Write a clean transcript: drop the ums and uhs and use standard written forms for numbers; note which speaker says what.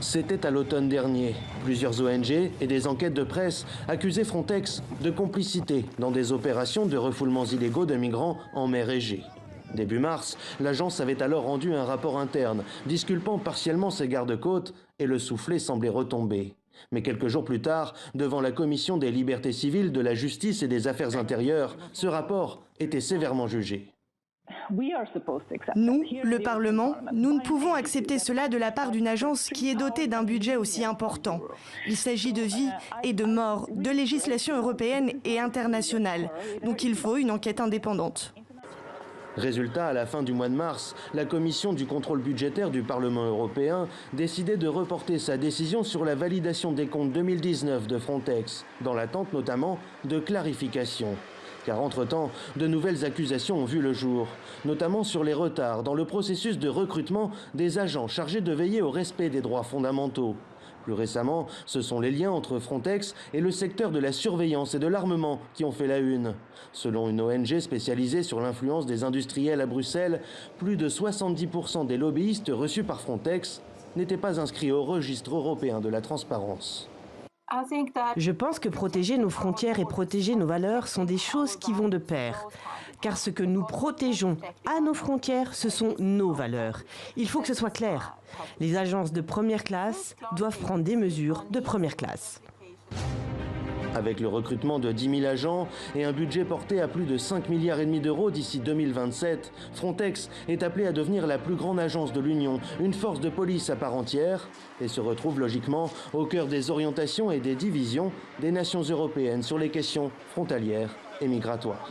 Speaker 1: C'était à l'automne dernier. Plusieurs ONG et des enquêtes de presse accusaient Frontex de complicité dans des opérations de refoulements illégaux de migrants en mer Égée. Début mars, l'agence avait alors rendu un rapport interne, disculpant partiellement ses gardes-côtes et le soufflet semblait retomber. Mais quelques jours plus tard, devant la Commission des libertés civiles, de la justice et des affaires intérieures, ce rapport était sévèrement jugé.
Speaker 2: Nous, le Parlement, nous ne pouvons accepter cela de la part d'une agence qui est dotée d'un budget aussi important. Il s'agit de vie et de mort, de législation européenne et internationale. Donc il faut une enquête indépendante.
Speaker 1: Résultat, à la fin du mois de mars, la Commission du contrôle budgétaire du Parlement européen décidait de reporter sa décision sur la validation des comptes 2019 de Frontex, dans l'attente notamment de clarifications. Car entre-temps, de nouvelles accusations ont vu le jour, notamment sur les retards dans le processus de recrutement des agents chargés de veiller au respect des droits fondamentaux. Plus récemment, ce sont les liens entre Frontex et le secteur de la surveillance et de l'armement qui ont fait la une. Selon une ONG spécialisée sur l'influence des industriels à Bruxelles, plus de 70% des lobbyistes reçus par Frontex n'étaient pas inscrits au registre européen de la transparence.
Speaker 3: Je pense que protéger nos frontières et protéger nos valeurs sont des choses qui vont de pair. Car ce que nous protégeons à nos frontières, ce sont nos valeurs. Il faut que ce soit clair. Les agences de première classe doivent prendre des mesures de première classe.
Speaker 1: Avec le recrutement de 10 000 agents et un budget porté à plus de 5,5 milliards d'euros d'ici 2027, Frontex est appelée à devenir la plus grande agence de l'Union, une force de police à part entière, et se retrouve logiquement au cœur des orientations et des divisions des nations européennes sur les questions frontalières et migratoires.